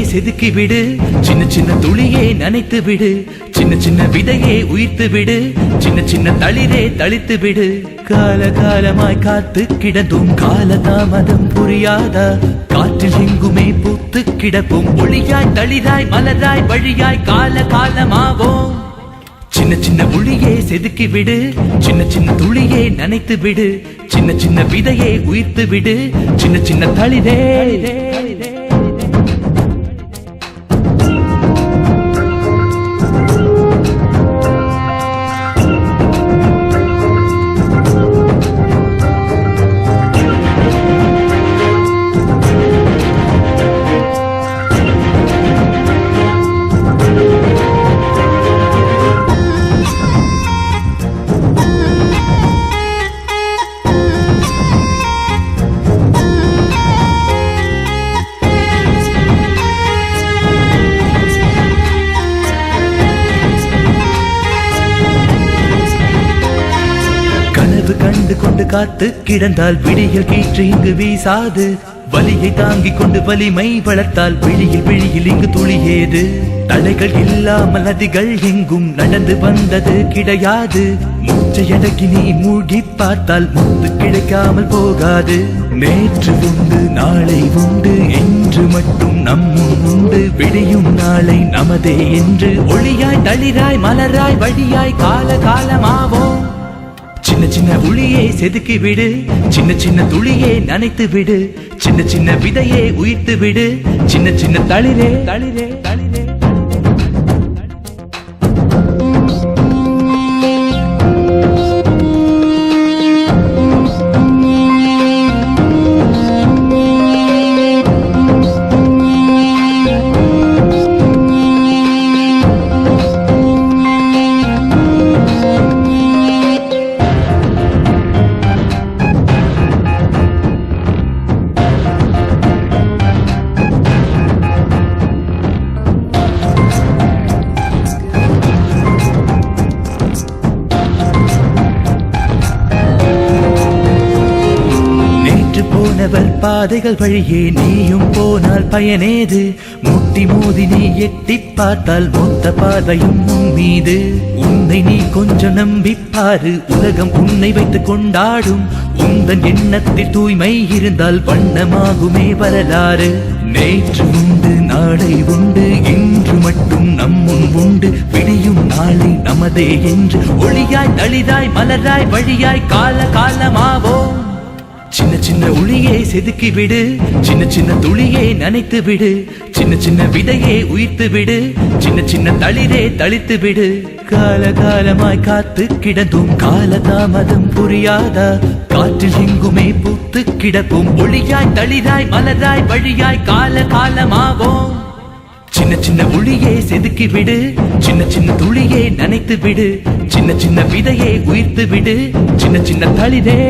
செதுக்கி விடு, சின்ன சின்ன துளியே நனைத்து விடு, சின்ன சின்ன விதையே உயிர்த்து விடு, சின்ன சின்ன தளிரே தளித்து விடு. கால காலமாய் காத்து கிடந்தும் காலதாமதம் புரியாதா? காற்றில் எங்குமே பூத்து கிடப்போம், ஒளியாய் தளிராய் மலராய் வழியாய் கால காலமாவோம். சின்ன சின்ன ஒளியே செதுக்கி விடு, சின்ன சின்ன துளியே நனைத்து விடு, சின்ன சின்ன விதையே உயிர்த்து விடு, சின்ன சின்ன தளிரே. கண்டு கொண்டு காத்து கிடந்தால் விடியல் கீற்று இங்கு வீசாது, வலியை தாங்கிக் கொண்டு வலிமை வளர்த்தால் விழியில் விழியில் இங்கு துளியேது. தடைகள் இல்லாமல் அதிகள் எங்கும் நடந்து வந்தது கிடையாது, மூச்சையடக்கி நீ மூழ்கி பார்த்தால் முத்து கிடைக்காமல் போகாது. நேற்று உண்டு நாளை உண்டு என்று மட்டும் நம்மும் உண்டு, விடியும் நாளை நமதே என்று ஒளியாய் தளிராய் மலராய் வழியாய் கால காலமாவோம். சின்ன சின்ன ஒளியை செதுக்கி விடு, சின்ன சின்ன துளியை நனைத்து விடு, சின்ன சின்ன விதையை உயிர்த்து விடு, சின்ன சின்ன தளிரே தளிரே தளிரே. போனவர் பாதைகள் வழியே நீயும் போனால் பயனேது? முட்டி மோதி நீ எட்டி பார்த்தால் மொத்த பார்வையும் உன் மீது. உன்னை நீ கொஞ்சம் நம்பிப்பாரு, உலகம் உன்னை வைத்து கொண்டாடும். உந்தன் எண்ணத்தில் தூய்மை இருந்தால் வண்ணமாகுமே வரலாறு. நேற்று உண்டு நாளை உண்டு, இன்று மட்டும் நம்முன் உண்டு, விடியும் நாளை நமதே என்று ஒளியாய் தளிராய் மலராய் வழியாய் கால காலமாவோம். சின்ன சின்ன ஒளியை செதுக்கி விடு, சின்ன சின்ன துளியை நனைத்து விடு, சின்ன சின்ன விதையை உயிர்த்து விடு, சின்ன சின்ன தளிரே தளித்து விடு. கால காலமாய் காத்து கிடந்தும் காலதாமதம் புரியாதா? காற்றில் எங்குமே பூத்து கிடப்போம், ஒளியாய் தளிராய் மலராய் வழியாய் கால காலமாவோம். சின்ன சின்ன ஒளியை செதுக்கி விடு, சின்ன சின்ன துளியை நனைத்து விடு, சின்ன சின்ன விதையை உயிர்த்து விடு, சின்ன சின்ன தளிரே.